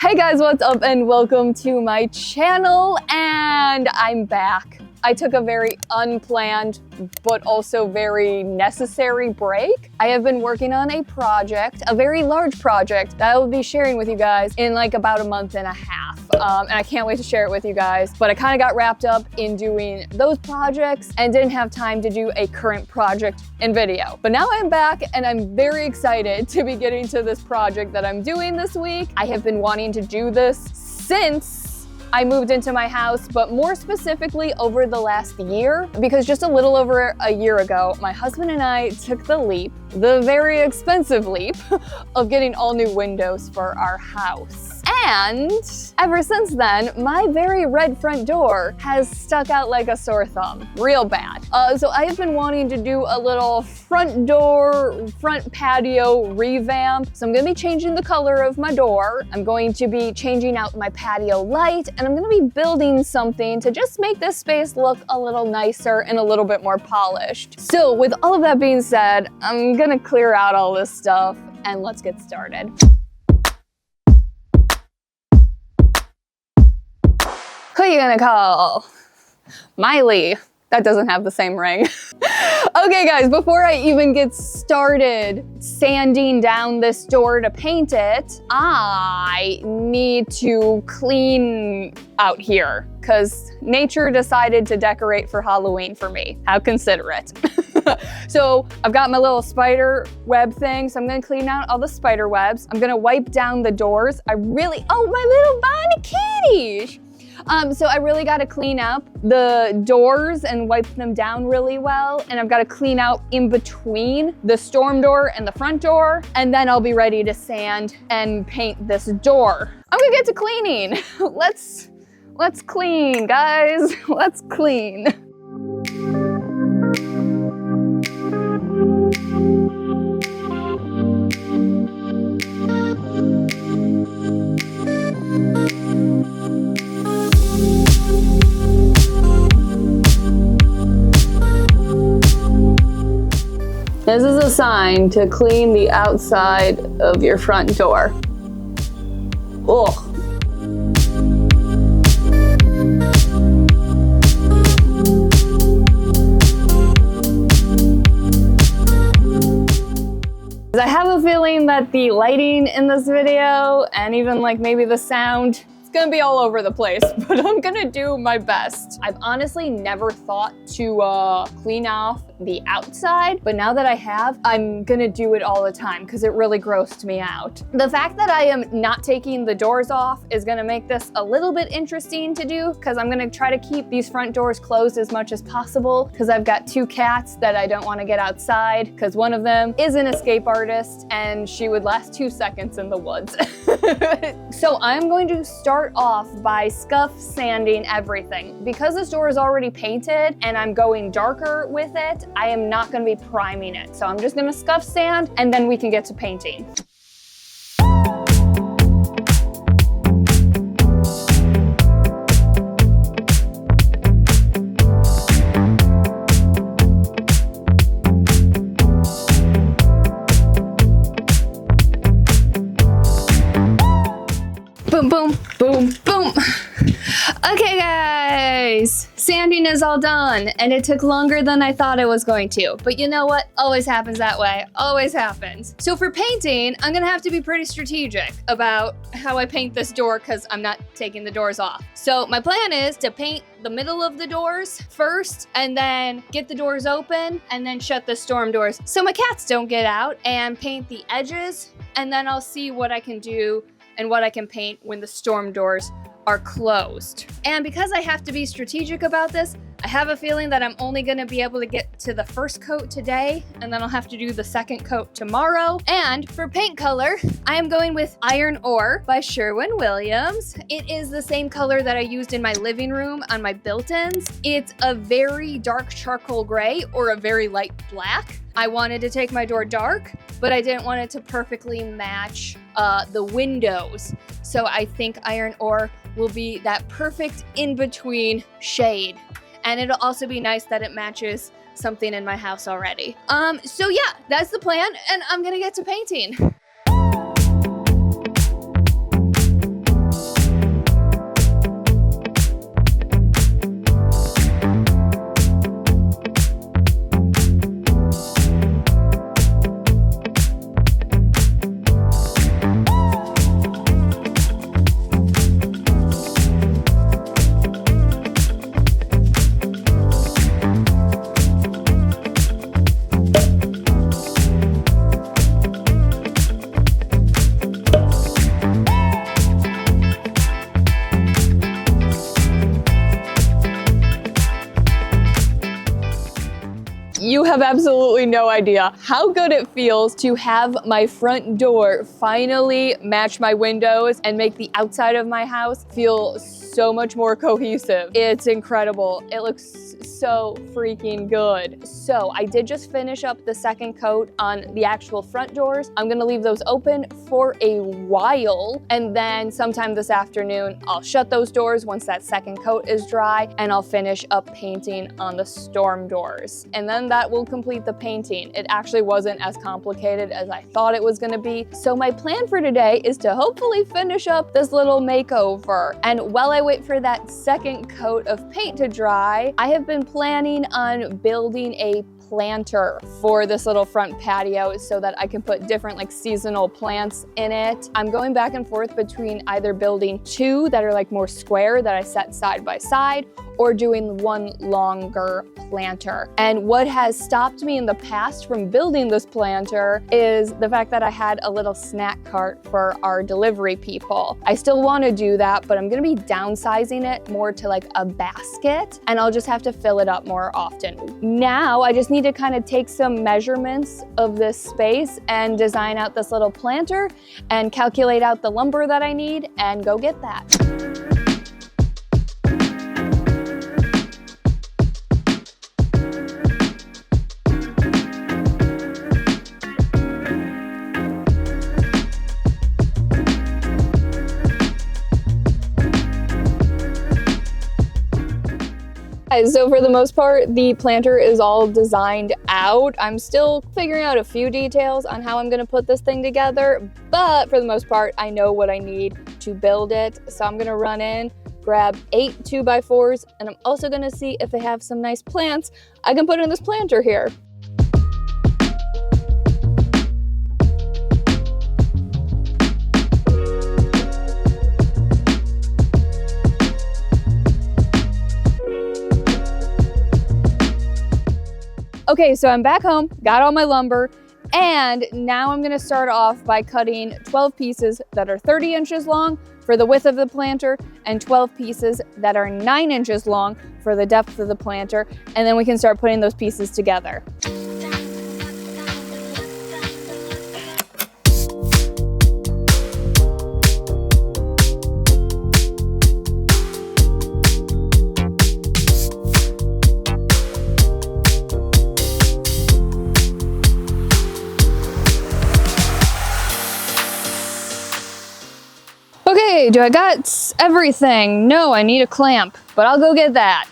Hey guys, what's up and welcome to my channel, and I'm back. I took a very unplanned but also very necessary break. I have been working on a project, a very large project that I will be sharing with you guys in like about a month and a half. And I can't wait to share it with you guys, but I kind of got wrapped up in doing those projects and didn't have time to do a current project in video. But now I'm back and I'm very excited to be getting to this project that I'm doing this week. I have been wanting to do this since I moved into my house, but more specifically over the last year, because just a little over a year ago, my husband and I took the leap, the very expensive leap, of getting all new windows for our house. And ever since then, my very red front door has stuck out like a sore thumb, real bad. So I have been wanting to do a little front door, front patio revamp. So I'm gonna be changing the color of my door. I'm going to be changing out my patio light, and I'm gonna be building something to just make this space look a little nicer and a little bit more polished. So with all of that being said, I'm gonna clear out all this stuff and let's get started. Who are you gonna call? Miley. That doesn't have the same ring. Okay guys, before I even get started sanding down this door to paint it, I need to clean out here because nature decided to decorate for Halloween for me. How considerate. So I've got my little spider web thing, so I'm gonna clean out all the spider webs. I'm gonna wipe down the doors. Oh, my little bonny kitties. So I really got to clean up the doors and wipe them down really well. And I've got to clean out in between the storm door and the front door. And then I'll be ready to sand and paint this door. I'm gonna get to cleaning. Let's clean, guys. Let's clean. This is a sign to clean the outside of your front door. Ugh. I have a feeling that the lighting in this video and even like maybe the sound, gonna be all over the place, but I'm gonna do my best. I've honestly never thought to clean off the outside, but now that I have, I'm gonna do it all the time because it really grossed me out. The fact that I am not taking the doors off is gonna make this a little bit interesting to do because I'm gonna try to keep these front doors closed as much as possible because I've got two cats that I don't want to get outside because one of them is an escape artist and she would last 2 seconds in the woods. So I'm going to start off by scuff sanding everything. Because this door is already painted and I'm going darker with it, I am not going to be priming it. So I'm just going to scuff sand and then we can get to painting. Boom, boom, boom, boom. Okay guys, sanding is all done and it took longer than I thought it was going to. But you know what? Always happens that way. Always happens. So for painting, I'm gonna have to be pretty strategic about how I paint this door because I'm not taking the doors off. So my plan is to paint the middle of the doors first and then get the doors open and then shut the storm doors so my cats don't get out, and paint the edges, and then I'll see what I can do and what I can paint when the storm doors are closed. And because I have to be strategic about this, I have a feeling that I'm only gonna be able to get to the first coat today, and then I'll have to do the second coat tomorrow. And for paint color, I am going with Iron Ore by Sherwin-Williams. It is the same color that I used in my living room on my built-ins. It's a very dark charcoal gray or a very light black. I wanted to take my door dark, but I didn't want it to perfectly match the windows. So I think Iron Ore will be that perfect in-between shade. And it'll also be nice that it matches something in my house already. So yeah, that's the plan, and I'm gonna get to painting. have absolutely no idea how good it feels to have my front door finally match my windows and make the outside of my house feel so much more cohesive. It's incredible. It looks so freaking good. So I did just finish up the second coat on the actual front doors. I'm gonna leave those open for a while, and then sometime this afternoon, I'll shut those doors once that second coat is dry, and I'll finish up painting on the storm doors. And then that will complete the painting. It actually wasn't as complicated as I thought it was gonna be. So my plan for today is to hopefully finish up this little makeover. And while I wait for that second coat of paint to dry, I have been planning on building a planter for this little front patio so that I can put different like seasonal plants in it. I'm going back and forth between either building two that are like more square that I set side by side, or doing one longer planter. And what has stopped me in the past from building this planter is the fact that I had a little snack cart for our delivery people. I still want to do that, but I'm gonna be downsizing it more to like a basket, and I'll just have to fill it up more often. Now I just need to kind of take some measurements of this space and design out this little planter and calculate out the lumber that I need and go get that. So for the most part, the planter is all designed out. I'm still figuring out a few details on how I'm gonna put this thing together, but for the most part, I know what I need to build it. So I'm gonna run in, grab 8 2x4s, and I'm also gonna see if they have some nice plants I can put in this planter here. Okay, so I'm back home, got all my lumber, and now I'm gonna start off by cutting 12 pieces that are 30 inches long for the width of the planter, and 12 pieces that are 9 inches long for the depth of the planter, and then we can start putting those pieces together. Okay, do I got everything? No, I need a clamp, but I'll go get that.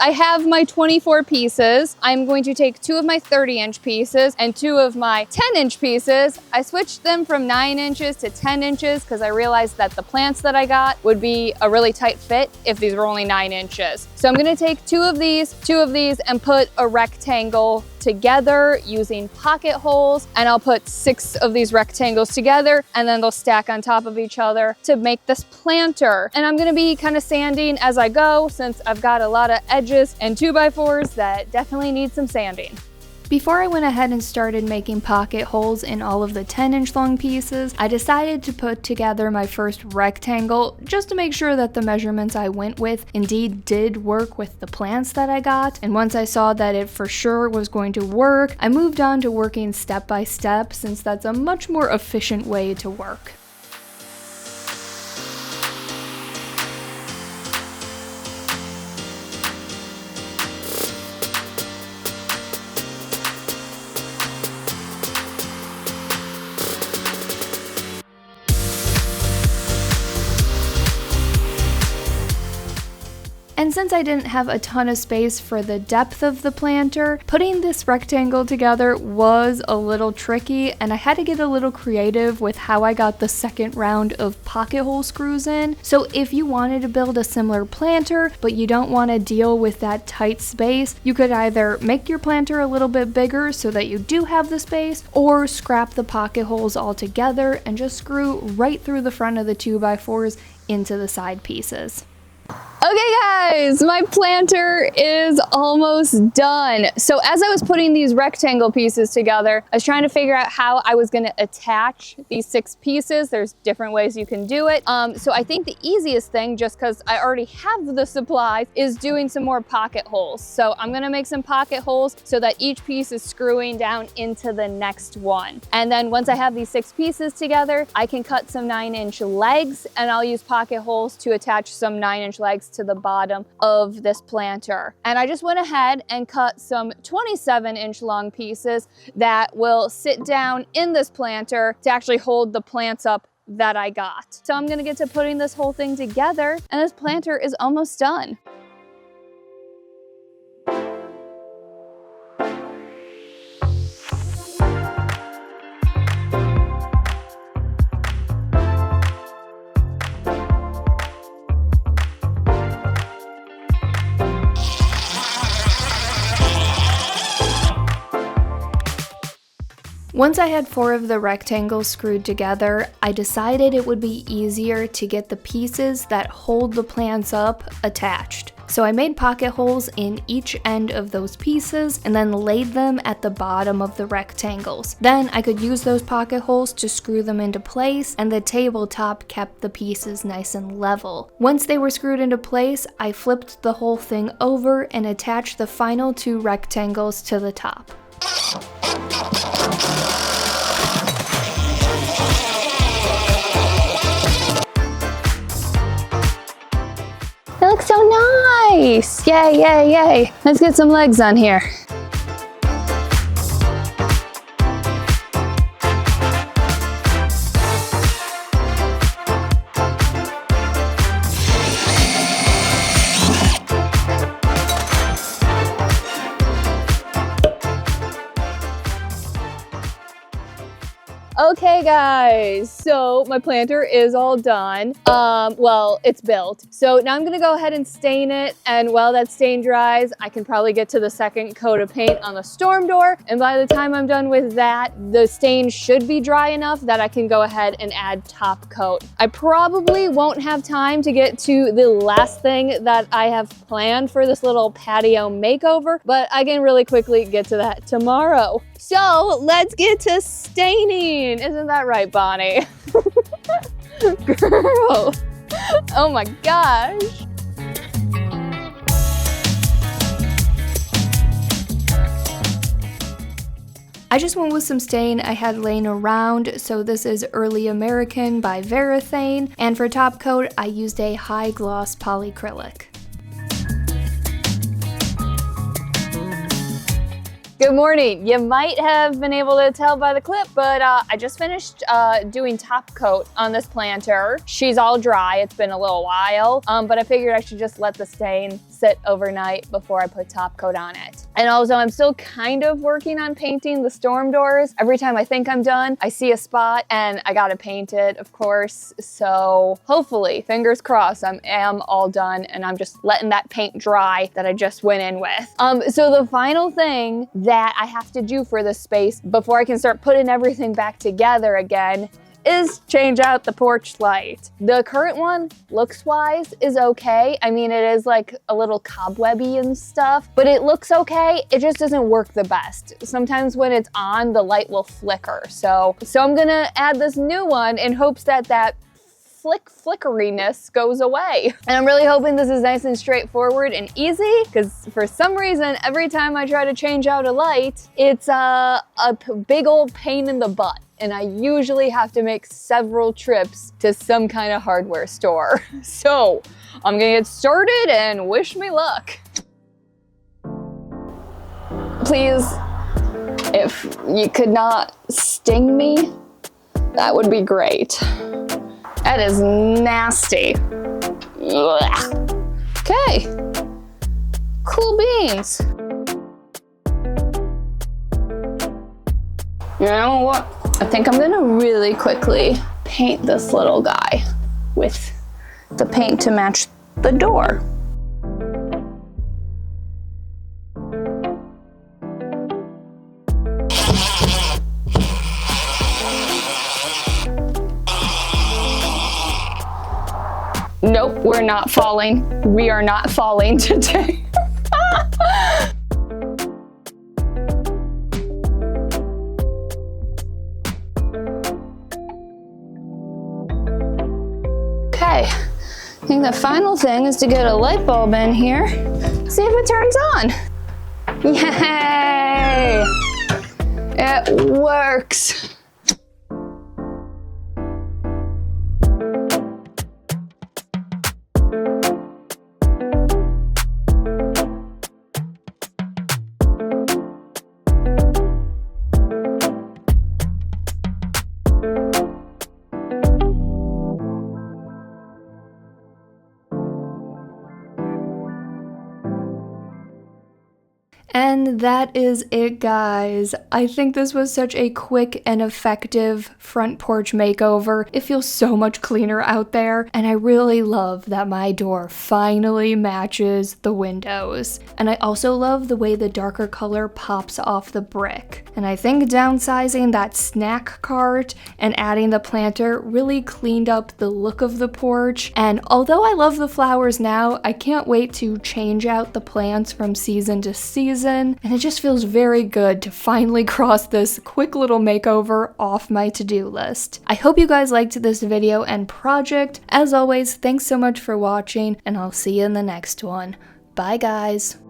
I have my 24 pieces. I'm going to take 2 of my 30-inch pieces and 2 of my 10-inch pieces. I switched them from 9 inches to 10 inches because I realized that the plants that I got would be a really tight fit if these were only 9 inches. So I'm gonna take 2 of these, and put a rectangle together using pocket holes, and I'll put 6 of these rectangles together, and then they'll stack on top of each other to make this planter. And I'm gonna be kind of sanding as I go since I've got a lot of edges and 2x4s that definitely need some sanding. Before I went ahead and started making pocket holes in all of the 10-inch long pieces, I decided to put together my first rectangle just to make sure that the measurements I went with indeed did work with the plants that I got. And once I saw that it for sure was going to work, I moved on to working step by step since that's a much more efficient way to work. And since I didn't have a ton of space for the depth of the planter, putting this rectangle together was a little tricky, and I had to get a little creative with how I got the second round of pocket hole screws in. So if you wanted to build a similar planter, but you don't want to deal with that tight space, you could either make your planter a little bit bigger so that you do have the space, or scrap the pocket holes altogether and just screw right through the front of the 2x4s into the side pieces. Okay guys, my planter is almost done. So as I was putting these rectangle pieces together, I was trying to figure out how I was gonna attach these 6 pieces. There's different ways you can do it. So I think the easiest thing, just because I already have the supplies, is doing some more pocket holes. So I'm gonna make some pocket holes so that each piece is screwing down into the next one. And then once I have these 6 pieces together, I can cut some 9-inch legs, and I'll use pocket holes to attach some 9-inch legs to the bottom of this planter. And I just went ahead and cut some 27-inch long pieces that will sit down in this planter to actually hold the plants up that I got. So I'm gonna get to putting this whole thing together, and this planter is almost done. Once I had 4 of the rectangles screwed together, I decided it would be easier to get the pieces that hold the plants up attached. So I made pocket holes in each end of those pieces and then laid them at the bottom of the rectangles. Then I could use those pocket holes to screw them into place, and the tabletop kept the pieces nice and level. Once they were screwed into place, I flipped the whole thing over and attached the final 2 rectangles to the top. It looks so nice! Yay, yay, yay! Let's get some legs on here. Okay guys, so my planter is all done. Well, it's built. So now I'm gonna go ahead and stain it, and while that stain dries, I can probably get to the second coat of paint on the storm door, and by the time I'm done with that, the stain should be dry enough that I can go ahead and add top coat. I probably won't have time to get to the last thing that I have planned for this little patio makeover, but I can really quickly get to that tomorrow. So let's get to staining. Isn't that right, Bonnie? Girl. Oh my gosh. I just went with some stain I had laying around, so this is Early American by Varathane, and for top coat I used a high gloss polyacrylic. Good morning. You might have been able to tell by the clip, but I just finished doing top coat on this planter. She's all dry. It's been a little while, but I figured I should just let the stain sit overnight before I put top coat on it. And also, I'm still kind of working on painting the storm doors. Every time I think I'm done, I see a spot and I gotta paint it, of course. So hopefully, fingers crossed, I am all done and I'm just letting that paint dry that I just went in with. So the final thing that I have to do for this space before I can start putting everything back together again is change out the porch light. The current one, looks-wise, is okay. I mean, it is like a little cobwebby and stuff, but it looks okay. It just doesn't work the best. Sometimes when it's on, the light will flicker. So I'm gonna add this new one in hopes that that flickeriness goes away. And I'm really hoping this is nice and straightforward and easy, because for some reason, every time I try to change out a light, it's a big old pain in the butt. And I usually have to make several trips to some kind of hardware store. So I'm gonna get started and wish me luck. Please, if you could not sting me, that would be great. That is nasty. Ugh. Okay, cool beans. You know what? I think I'm gonna really quickly paint this little guy with the paint to match the door. Nope, we're not falling. We are not falling today. Okay, I think the final thing is to get a light bulb in here, see if it turns on. Yay! It works. And that is it, guys. I think this was such a quick and effective front porch makeover. It feels so much cleaner out there, and I really love that my door finally matches the windows. And I also love the way the darker color pops off the brick. And I think downsizing that snack cart and adding the planter really cleaned up the look of the porch. And although I love the flowers now, I can't wait to change out the plants from season to season. And it just feels very good to finally cross this quick little makeover off my to-do list. I hope you guys liked this video and project. As always, thanks so much for watching, and I'll see you in the next one. Bye, guys.